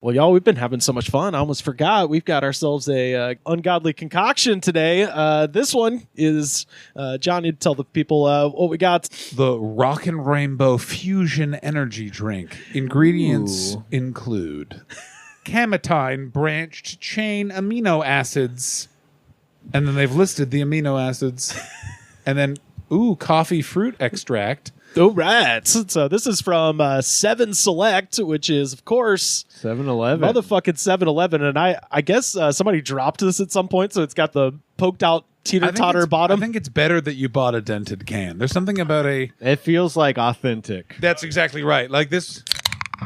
Well, y'all, we've been having so much fun. I almost forgot. We've got ourselves a ungodly concoction today. This one is, John, you tell the people what we got. The Rockin Rainbow Fusion Energy Drink. Ingredients include cametine branched chain amino acids. And then they've listed the amino acids. And then, coffee fruit extract. Oh, right. So this is from 7 Select, which is, of course, 7-Eleven. Motherfucking 7-Eleven. And I guess somebody dropped this at some point, so it's got the poked out teeter-totter bottom. I think it's better that you bought a dented can. There's something about It feels like authentic. That's exactly right. Like this.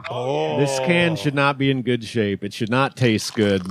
Oh. This can should not be in good shape. It should not taste good.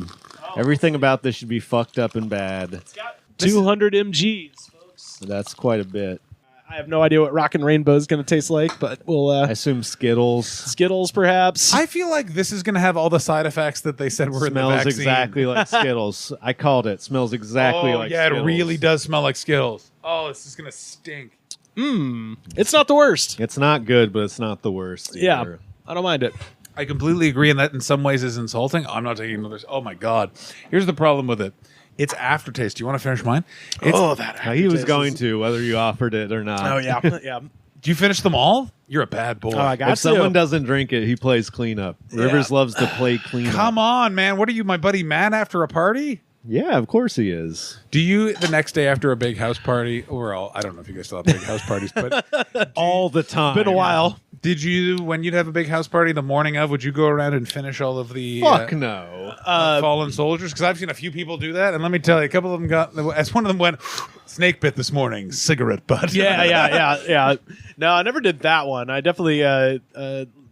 Everything about this should be fucked up and bad. It's got 200 mgs, folks. That's quite a bit. I have no idea what Rockin Rainbow is going to taste like, but we'll... I assume Skittles. Skittles, perhaps. I feel like this is going to have all the side effects that they said were in the vaccine. Smells exactly like Skittles. I called it. Smells exactly like Skittles. Yeah, it really does smell like Skittles. Oh, this is going to stink. It's not the worst. It's not good, but it's not the worst either. Yeah, I don't mind it. I completely agree, and that in some ways is insulting. I'm not taking another... Oh, my God. Here's the problem with it. It's aftertaste. Do you want to finish mine? That aftertaste. He was going to, whether you offered it or not. Oh, yeah. Yeah. Do you finish them all? You're a bad boy. Oh, I got If someone doesn't drink it, he plays cleanup. Rivers loves to play cleanup. Come on, man. What are you, my buddy Matt, after a party? Yeah, of course he is. Do you, the next day after a big house party, I don't know if you guys still have big house parties, but All the time. Been a while. did you, when you'd have a big house party the morning of, would you go around and finish all of the Fuck no. fallen soldiers? Because I've seen a few people do that, and let me tell you, a couple of them got, as one of them went, snake bit this morning, cigarette butt. Yeah. No, I never did that one. I definitely,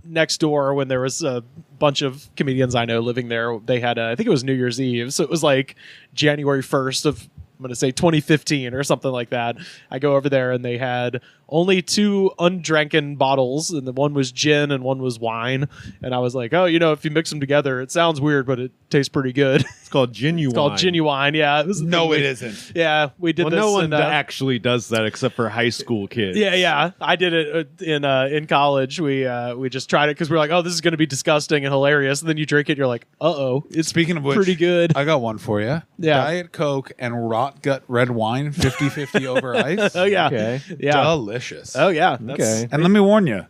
next door when there was a bunch of comedians I know living there, they had, I think it was New Year's Eve. So it was like January 1st of, I'm going to say 2015 or something like that. I go over there and they had only 2 undranken bottles, and the one was gin and one was wine. And I was like, oh, if you mix them together, it sounds weird, but it tastes pretty good. It's called Genuine. It's called Genuine. Yeah. It was No, it isn't. Yeah, we did Well, this. no one and, actually does that except for high school kids. Yeah. I did it in college. We just tried it because we were like, oh, this is going to be disgusting and hilarious. And then you drink it, you're like, uh-oh. It's Speaking of which, pretty good. I got one for you. Yeah. Diet Coke and rot gut red wine, 50-50 over ice. Oh, yeah. Okay. Yeah. Delicious. Oh, yeah. Okay. And let me warn you,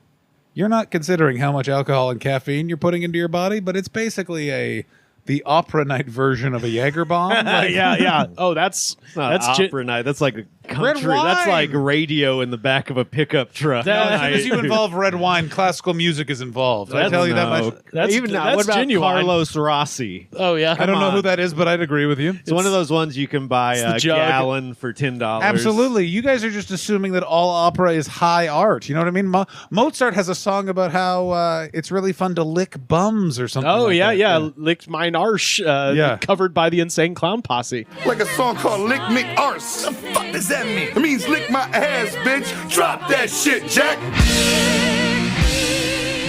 you're not considering how much alcohol and caffeine you're putting into your body, but it's basically the opera night version of a Jaeger bomb. Yeah. Oh, that's Not opera night. That's like a country. wine. That's like radio in the back of a pickup truck. That- As soon as you involve red wine, classical music is involved. I tell you that much. That's Even now, that's what about Genuine. Carlos Rossi? Oh, yeah. I don't know on. who that is, but I'd agree with you. It's one of those ones you can buy the a jug. gallon for $10. Absolutely. You guys are just assuming that all opera is high art. You know what I mean? Mozart has a song about how it's really fun to lick bums or something. Oh, like yeah, that. yeah. Licked mine arse, covered by the Insane Clown Posse. Like a song called Lick Me Arse. The fuck does that mean? It means lick my ass, bitch. Drop that shit, Jack.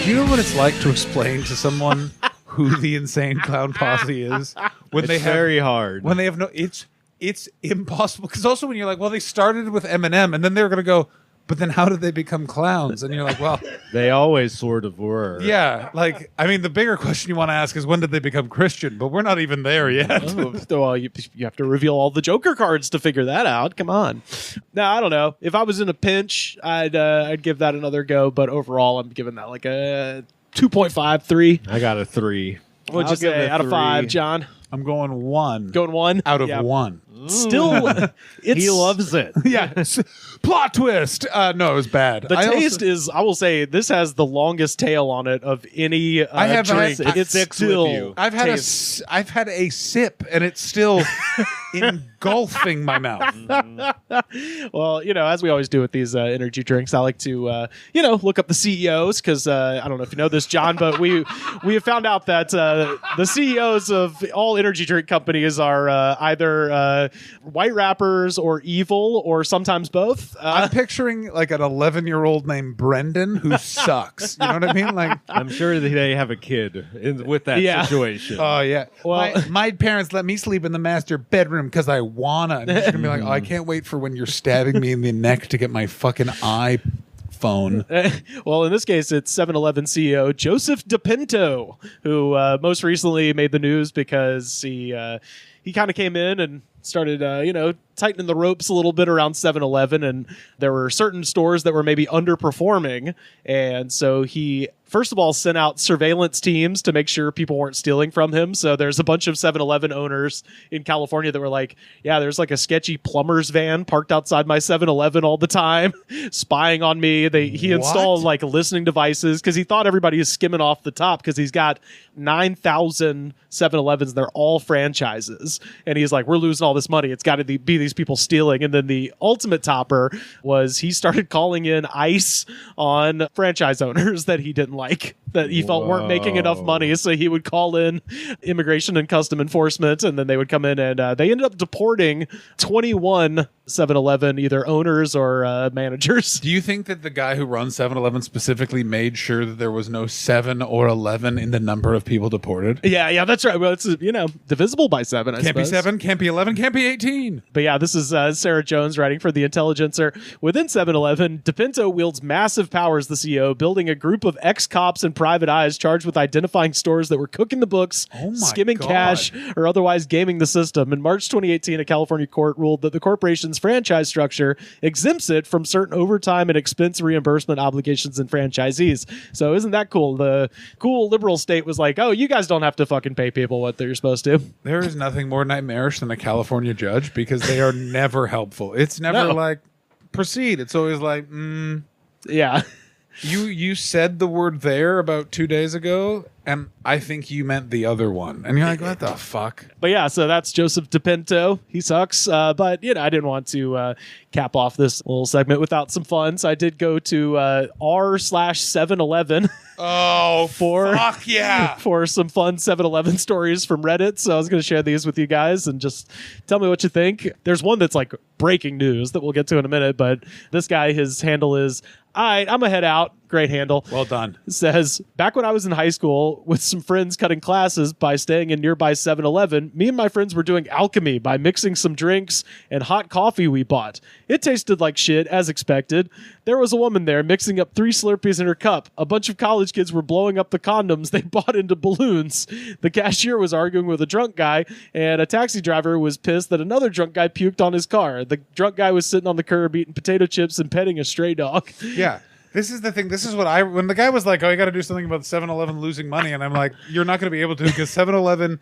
Do you know what it's like to explain to someone who the Insane Clown Posse is when It's very hard. when they have no? It's impossible, because also when you're like, well, they started with Eminem and then they were gonna go, but then how did they become clowns? And you're like, well, They always sort of were. yeah, like, I mean, the bigger question you want to ask is, when did they become Christian? But we're not even there yet. Well, you have to reveal all the Joker cards to figure that out. Come on. No, I don't know. If I was in a pinch, I'd give that another go. But overall, I'm giving that like a 2.5, 3. I got a 3. What'd I'll you give say it a out of 5, 3. John? I'm going 1 Going 1 out of Yeah. 1. Still, it's He loves it. Yeah, plot twist. No, it was bad. the taste is. I will say this has the longest tail on it of any I have drink. had- It's sticks with still. you. I've had tastes- I've had a sip and it's still engulfing my mouth. Well, as we always do with these energy drinks, I like to, look up the CEOs because I don't know if you know this, John, but we have found out that the CEOs of all energy drink companies are either white rappers or evil or sometimes both. I'm picturing like an 11-year-old named Brendan who sucks. You know what I mean? Like, I'm sure that they have a kid with that Yeah. situation. oh yeah. Well- my parents let me sleep in the master bedroom because I wanna. And you're just gonna be like, oh, I can't wait for when you're stabbing me in the neck to get my fucking eye phone. Well, in this case, it's 7-Eleven CEO Joseph DePinto, who most recently made the news because he kind of came in and started, tightening the ropes a little bit around 7-Eleven, and there were certain stores that were maybe underperforming, and so he first of all sent out surveillance teams to make sure people weren't stealing from him. So there's a bunch of 7-Eleven owners in California that were like, yeah, there's like a sketchy plumber's van parked outside my 7-Eleven all the time, spying on me. He installed like listening devices because he thought everybody was skimming off the top because he's got 9,000 7-Elevens. They're all franchises. And he's like, we're losing all this money. It's got to be these people stealing. And then the ultimate topper was he started calling in ICE on franchise owners that he didn't like, that he felt weren't making enough money. So he would call in Immigration and Custom Enforcement, and then they would come in, and they ended up deporting 21 7-Eleven, either owners or managers. Do you think that the guy who runs 7-Eleven specifically made sure that there was no 7 or 11 in the number of people deported? Yeah, that's right. Well, it's, divisible by 7, I Can't suppose. be 7, can't be 11, can't be 18. But yeah, this is Sarah Jones writing for The Intelligencer. Within 7-Eleven, DePinto wields massive powers, the CEO, building a group of ex-cops and private eyes charged with identifying stores that were cooking the books, skimming cash, or otherwise gaming the system. In March 2018, a California court ruled that the corporation's franchise structure exempts it from certain overtime and expense reimbursement obligations and franchisees. So isn't that cool? The cool liberal state was like, oh, you guys don't have to fucking pay people what they're supposed to. There is nothing more nightmarish than a California judge because they are never helpful. It's never like, proceed. It's always like, yeah. You said the word there about 2 days ago, and I think you meant the other one. And you're like, what the fuck? But yeah, so that's Joseph DePinto. He sucks. But, I didn't want to cap off this little segment without some fun. So I did go to r/7-Eleven. Oh, fuck yeah. For some fun 7-Eleven stories from Reddit. So I was going to share these with you guys and just tell me what you think. There's one that's like breaking news that we'll get to in a minute. But this guy, his handle is, all right, I'm going to head out. Great handle. Well done. It says, back when I was in high school with some friends cutting classes by staying in nearby 7-Eleven, me and my friends were doing alchemy by mixing some drinks and hot coffee we bought. It tasted like shit, as expected. There was a woman there mixing up 3 Slurpees in her cup. A bunch of college kids were blowing up the condoms they bought into balloons. The cashier was arguing with a drunk guy, and a taxi driver was pissed that another drunk guy puked on his car. The drunk guy was sitting on the curb eating potato chips and petting a stray dog. Yeah. This is the thing. This is what when the guy was like, oh, you got to do something about 7-Eleven losing money. And I'm like, you're not going to be able to, because 7-Eleven,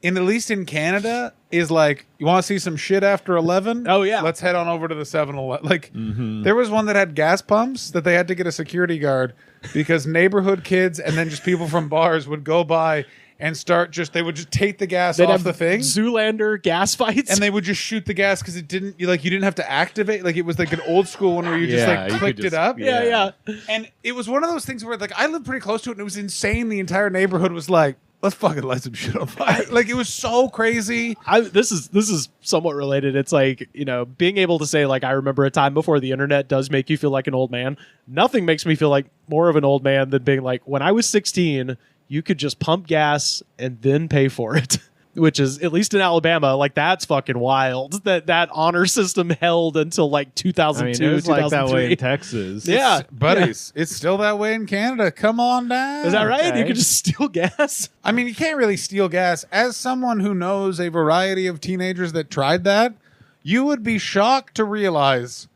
at least in Canada, is like, you want to see some shit after 11? Oh, yeah. Let's head on over to the 7-Eleven. Like, there was one that had gas pumps that they had to get a security guard because neighborhood kids and then just people from bars would go by and they would just take the gas off the thing. Zoolander gas fights. And they would just shoot the gas because you didn't have to activate. Like, it was like an old school one where you just clicked it up. Yeah. And it was one of those things where like I lived pretty close to it and it was insane. The entire neighborhood was like, let's fucking light some shit on fire. Like, it was so crazy. This is somewhat related. It's like, being able to say, like, I remember a time before the internet does make you feel like an old man. Nothing makes me feel like more of an old man than being like, when I was 16, you could just pump gas and then pay for it. Which is, at least in Alabama, like, that's fucking wild. That honor system held until like 2002, it was 2003. like that way in Texas. Yeah. Buddies, it's still that way in Canada. Come on down. Is that right? Okay. You could just steal gas? I mean, you can't really steal gas. As someone who knows a variety of teenagers that tried that, you would be shocked to realize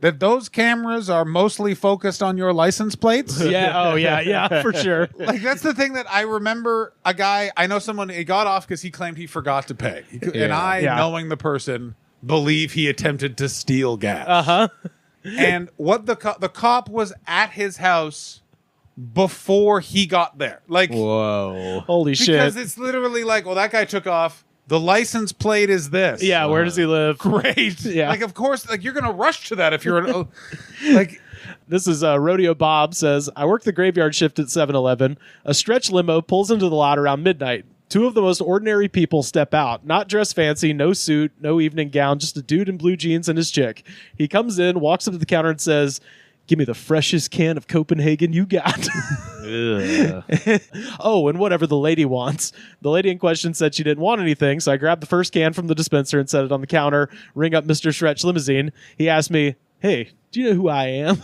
that those cameras are mostly focused on your license plates. Yeah. Oh, yeah, for sure. Like, that's the thing that I remember. A guy, I know someone, he got off because he claimed he forgot to pay. And I, knowing the person, believe he attempted to steal gas. Uh-huh. And what the cop was at his house before he got there. Like, whoa. Holy shit. because it's literally like, well, that guy took off. The license plate is this. Yeah, where does he live? Great. Yeah. Like, of course, like, you're going to rush to that if you're like. This is Rodeo Bob says, I work the graveyard shift at 7-Eleven. A stretch limo pulls into the lot around midnight. 2 of the most ordinary people step out. Not dressed fancy, no suit, no evening gown, just a dude in blue jeans and his chick. He comes in, walks up to the counter and says, give me the freshest can of Copenhagen you got. Oh, and whatever the lady wants. The lady in question said she didn't want anything, so I grabbed the first can from the dispenser and set it on the counter, ring up Mr. Stretch Limousine. He asked me, hey, do you know who I am?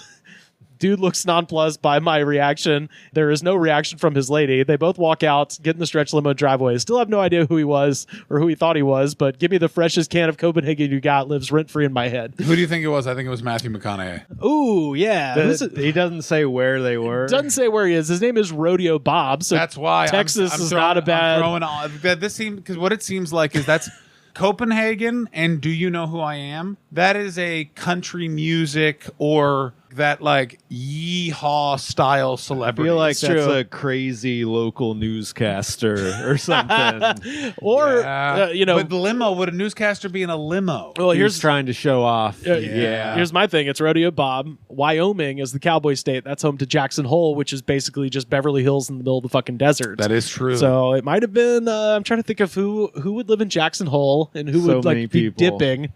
Dude looks nonplussed by my reaction. There is no reaction from his lady. They both walk out, get in the stretch limo driveway. Still have no idea who he was or who he thought he was, but give me the freshest can of Copenhagen you got. Lives rent-free in my head. Who do you think it was? I think it was Matthew McConaughey. Ooh, yeah. He doesn't say where they were. Doesn't say where he is. His name is Rodeo Bob. So That's why Texas I'm is throwing, not a bad. I'm throwing on, this seems because what it seems like is that's Copenhagen and Do You Know Who I Am? That is a country music or that like yeehaw style I celebrity. feel like that's true. a crazy local newscaster or something. Or but limo, would a newscaster be in a limo? well, Here's trying to show off. Yeah. Here's my thing. It's Rodeo Bob. Wyoming is the cowboy state. That's home to Jackson Hole, which is basically just Beverly Hills in the middle of the fucking desert. That is true. So it might have been. I'm trying to think of who would live in Jackson Hole and who So would many like be people. dipping.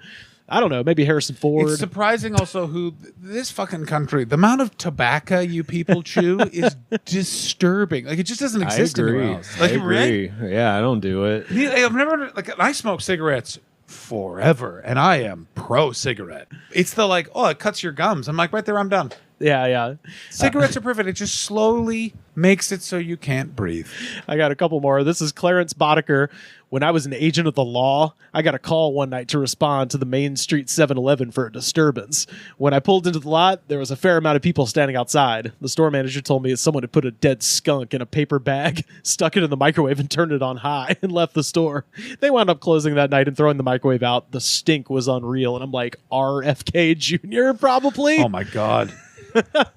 I don't know. Maybe Harrison Ford. It's surprising also who this fucking country, the amount of tobacco you people chew is disturbing. Like it just doesn't I exist agree. anywhere else. Like I agree. Yeah, I don't do it. I've never like I smoke cigarettes forever and I am pro cigarette. It's the like, oh, it cuts your gums. I'm like, right there, I'm done. yeah. Cigarettes are perfect. It just slowly makes it so you can't breathe. I got a couple more. This is Clarence Boddicker. When I was an agent of the law, I got a call one night to respond to the Main Street 7-Eleven for a disturbance. When I pulled into the lot, there was a fair amount of people standing outside. The store manager told me that someone had put a dead skunk in a paper bag, stuck it in the microwave, and turned it on high and left the store. They wound up closing that night and throwing the microwave out. The stink was unreal. And I'm like, RFK Jr. probably? Oh my God.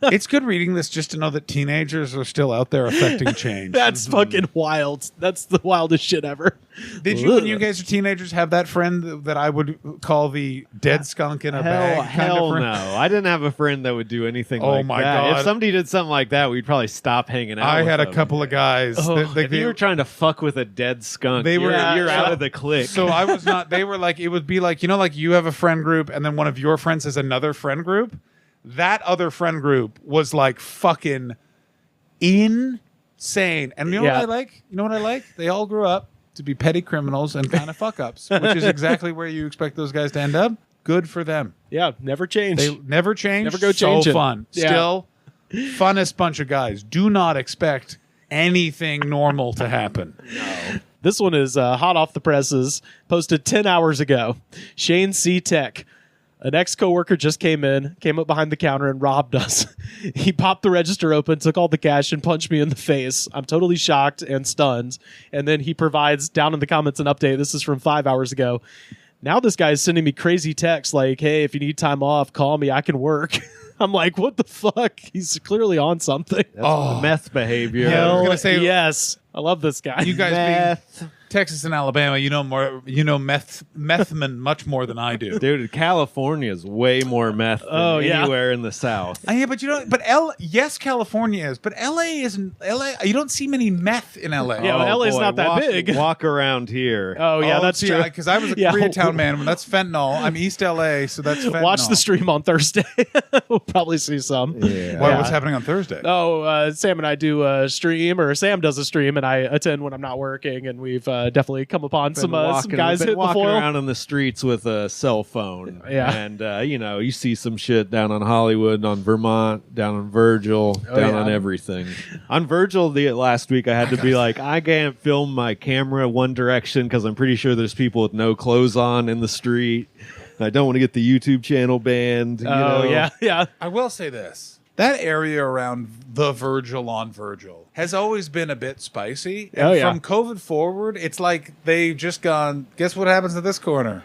It's good reading this just to know that teenagers are still out there affecting change. That's fucking wild. That's the wildest shit ever. Did you, when you guys were teenagers, have that friend that I would call the dead skunk in a bag? kind of Hell friend? no. I didn't have a friend that would do anything Oh like my that. God. If somebody did something like that, we'd probably stop hanging out. I with had a them. couple of guys. If you were trying to fuck with a dead skunk, They were- you're Yeah. out of the clique. So I was not. They were like, it would be like, you know, like you have a friend group, and then one of your friends has another friend group. That other friend group was like fucking insane. And you know what I like? You know what I like? They all grew up to be petty criminals and kind of fuck ups, which is exactly where you expect those guys to end up. Good for them. Yeah, never change. They never change. Never go change So it. fun. Yeah. Still funnest bunch of guys. Do not expect anything normal to happen. This one is hot off the presses, posted 10 hours ago. Shane C. Tech. An ex-coworker just came up behind the counter and robbed us. He popped the register open, took all the cash, and punched me in the face. I'm totally shocked and stunned. And then he provides down in the comments an update. This is from 5 hours ago. Now this guy is sending me crazy texts like, hey, if you need time off, call me. I can work. I'm like, what the fuck? He's clearly on something. That's meth behavior. Yeah, I was gonna say- yes. I love this guy. You guys Meth. being Texas and Alabama, you know more. You know methmen much more than I do. Dude, California is way more meth than anywhere in the South. Yeah, but you know, yes, California is, but LA isn't. LA, you don't see many meth in LA. Yeah, well, LA's not that big. Walk around here. Oh, yeah, that's true. Because I was a Yeah. Koreatown man. When that's fentanyl, I'm East LA, so that's fentanyl. Watch the stream on Thursday. We'll probably see some. Yeah. What's happening on Thursday? Oh, Sam and I do a stream, or Sam does a stream, and I attend when I'm not working, and we've definitely come upon some guys been hitting the walking foil. around on the streets with a cell phone. Yeah. And, you see some shit down on Hollywood, on Vermont, down on Virgil, down on everything. On Virgil, last week, I had to be like, I can't film my camera one direction because I'm pretty sure there's people with no clothes on in the street. And I don't want to get the YouTube channel banned. Yeah. I will say this. That area around the Virgil on Virgil has always been a bit spicy. And from COVID forward, it's like they've just gone, guess what happens at this corner?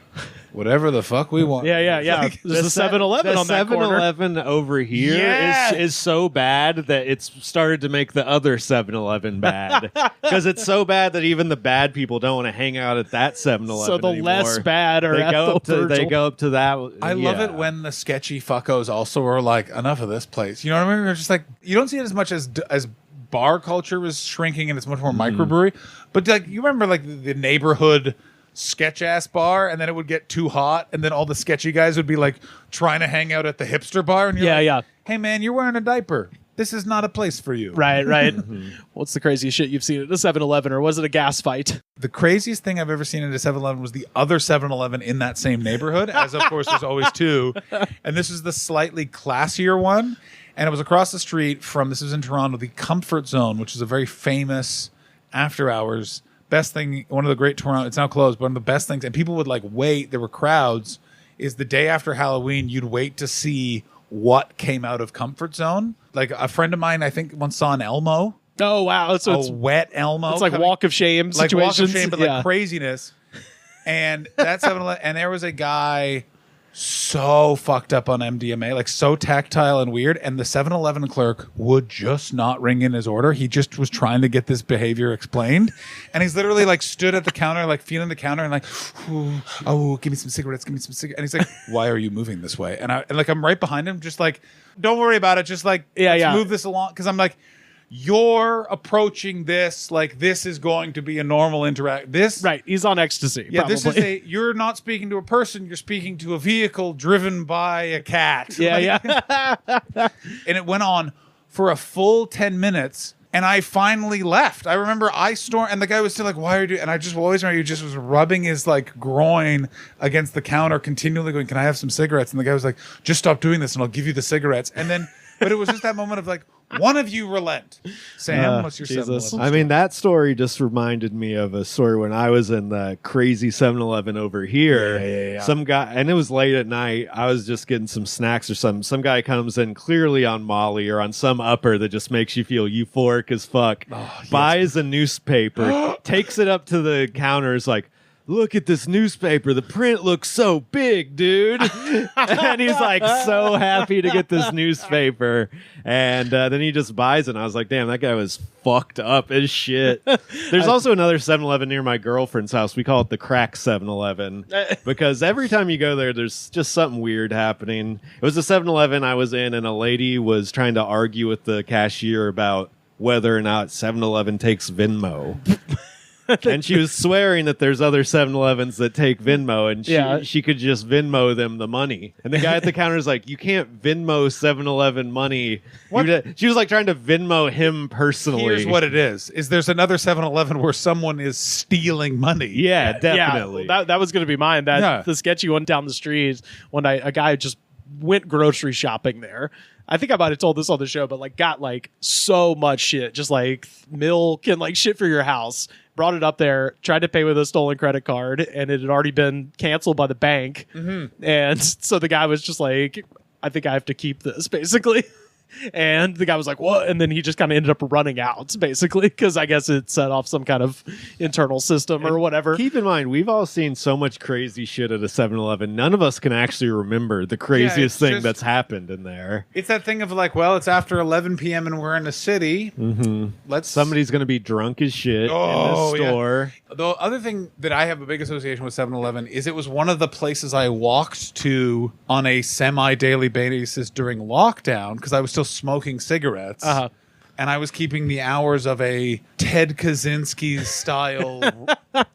Whatever the fuck we want. Yeah. Like, There's a 7-Eleven on that corner. 7-Eleven over here Yeah. is so bad that it's started to make the other 7-Eleven bad. Because it's so bad that even the bad people don't want to hang out at that 7-Eleven So the anymore. less bad are at the Virgil. They go up to that. I love it when the sketchy fuckos also are like, enough of this place. You know what I mean? They're just like, you don't see it as much as bar culture is shrinking and it's much more microbrewery. But like, you remember like the neighborhood sketch ass bar, and then it would get too hot, and then all the sketchy guys would be like trying to hang out at the hipster bar, and you're like, hey man, you're wearing a diaper. This is not a place for you. Right. What's the craziest shit you've seen at a 7-Eleven, or was it a gas fight? The craziest thing I've ever seen at a 7-Eleven was the other 7-Eleven in that same neighborhood, as of course there's always two. And this is the slightly classier one. And it was across the street from, this was in Toronto, the Comfort Zone, which is a very famous after hours. Best thing, one of the great Toronto, it's now closed, but one of the best things, and people would like wait, there were crowds, is the day after Halloween, you'd wait to see what came out of Comfort Zone. Like a friend of mine, I think once saw an Elmo. Oh, wow. So it's wet Elmo. It's like walk of shame like situations. Walk of shame, but like craziness. And that's 7-Eleven, and there was a guy so fucked up on MDMA, like so tactile and weird, and the 7-Eleven clerk would just not ring in his order. He just was trying to get this behavior explained, and he's literally like stood at the counter, like feeling the counter, and like, oh, give me some cigarettes, give me some cigarettes. And he's like, why are you moving this way? And I'm right behind him, just like, don't worry about it, just like, let's move this along, because I'm like, you're approaching this like this is going to be a normal interact. This right, he's on ecstasy. Yeah, probably. this is you're not speaking to a person, you're speaking to a vehicle driven by a cat. Yeah, And it went on for a full 10 minutes, and I finally left. I remember I stormed, and the guy was still like, "Why are you doing?" And I just always remember he just was rubbing his like groin against the counter, continually going, "Can I have some cigarettes?" And the guy was like, "Just stop doing this, and I'll give you the cigarettes." And then, but it was just that moment of like, one of you relent. Sam, what's your Jesus. 7-Eleven? I mean, that story just reminded me of a story when I was in the crazy 7-Eleven over here. Yeah. Some guy, and it was late at night. I was just getting some snacks or something. Some guy comes in clearly on Molly or on some upper that just makes you feel euphoric as fuck. Buys a newspaper, takes it up to the counter, is like, "Look at this newspaper. The print looks so big, dude." And he's like so happy to get this newspaper. And then he just buys it. And I was like, damn, that guy was fucked up as shit. There's also another 7-Eleven near my girlfriend's house. We call it the crack 7-Eleven because every time you go there, there's just something weird happening. It was a 7-Eleven I was in, and a lady was trying to argue with the cashier about whether or not 7-Eleven takes Venmo. And she was swearing that there's other 7-Elevens that take Venmo, and she could just Venmo them the money. And the guy at the counter is like, "You can't Venmo 7-Eleven money." She was like trying to Venmo him personally. Here's what it is there's another 7-Eleven where someone is stealing money. Yeah, definitely. Yeah, that was going to be mine. The sketchy one down the street when a guy just went grocery shopping there. I think I might have told this on the show, but like got like so much shit, just like milk and like shit for your house. Brought it up there, tried to pay with a stolen credit card, and it had already been canceled by the bank. Mm-hmm. And so the guy was just like, "I think I have to keep this," basically. And the guy was like, "What?" And then he just kind of ended up running out, basically, because I guess it set off some kind of internal system or whatever. Keep in mind, we've all seen so much crazy shit at a 7-Eleven. None of us can actually remember the craziest thing that's happened in there. It's that thing of like, well, it's after 11 p.m. and we're in a city. Mm-hmm. Somebody's going to be drunk as shit in the store. Yeah. The other thing that I have a big association with 7-Eleven is it was one of the places I walked to on a semi-daily basis during lockdown because I was still smoking cigarettes. And I was keeping the hours of a Ted Kaczynski style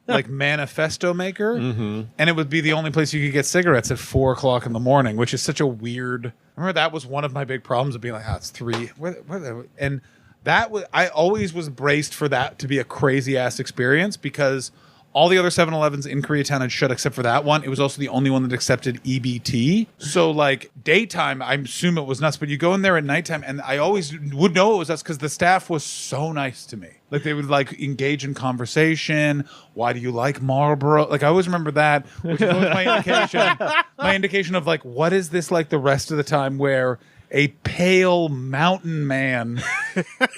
like manifesto maker. Mm-hmm. And it would be the only place you could get cigarettes at 4 o'clock in the morning, which is such a weird. I remember that was one of my big problems of being like, it's 3. And that was, I always was braced for that to be a crazy ass experience because all the other 7-Elevens in Koreatown had shut except for that one. It was also the only one that accepted EBT. So, like, daytime, I assume it was nuts. But you go in there at nighttime, and I always would know it was us because the staff was so nice to me. Like, they would, like, engage in conversation. Why do you like Marlboro? Like, I always remember that, which was always my indication. My indication of, like, what is this like the rest of the time where a pale mountain man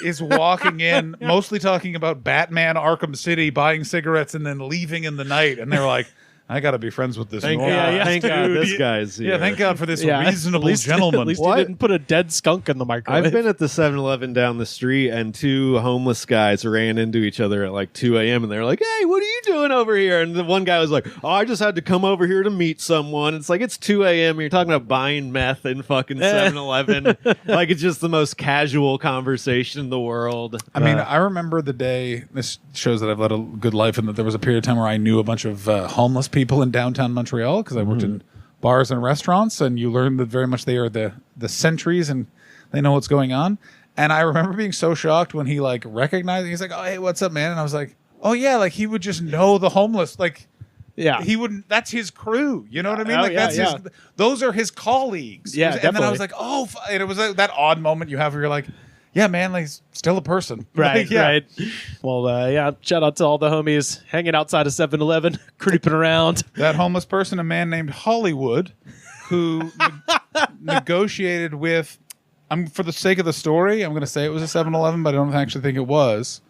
is walking in, mostly talking about Batman Arkham City, buying cigarettes, and then leaving in the night. And they're like, I got to be friends with this. Thank God this guy's here. Yeah, thank God for this reasonable gentleman. At least he didn't put a dead skunk in the microwave. I've been at the 7-Eleven down the street, and 2 homeless guys ran into each other at like 2 a.m. and they're like, "Hey, what are you doing over here?" And the one guy was like, "Oh, I just had to come over here to meet someone." It's like, it's 2 a.m. and you're talking about buying meth in fucking 7-Eleven. Like, it's just the most casual conversation in the world. I mean, I remember the day, this shows that I've led a good life, and that there was a period of time where I knew a bunch of homeless people in downtown Montreal because I worked in bars and restaurants, and you learn that very much they are the sentries and they know what's going on. And I remember being so shocked when he like recognized, he's like, "Oh, hey, what's up, man?" And I was like, "Oh yeah," like he would just know the homeless. Like Yeah. He wouldn't. That's his crew. You know what I mean? Oh, Like yeah, that's yeah. his. Those are his colleagues. Yeah, And then I definitely. was like, oh, and it was that odd moment you have where you're like, yeah, man, like he's still a person. Right, Like, yeah. right. Well, yeah, shout out to all the homies hanging outside of 7-Eleven, creeping around. That homeless person, a man named Hollywood, who negotiated with. For the sake of the story, I'm going to say it was a 7-Eleven, but I don't actually think it was.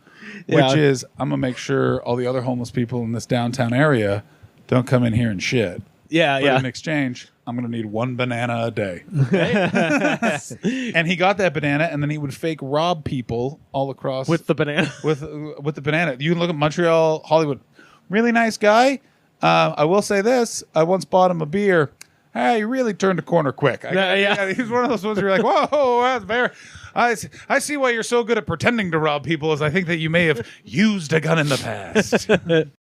Yeah. Which is, I'm going to make sure all the other homeless people in this downtown area don't come in here and shit. Yeah, But yeah. in exchange, I'm going to need 1 banana a day. And he got that banana, and then he would fake rob people all across With the banana. with the banana. You can look at Montreal, Hollywood. Really nice guy. I will say this: I once bought him a beer. Hey, he really turned a corner quick. He's one of those ones where you're like, whoa, that's very. I see why you're so good at pretending to rob people, is I think that you may have used a gun in the past.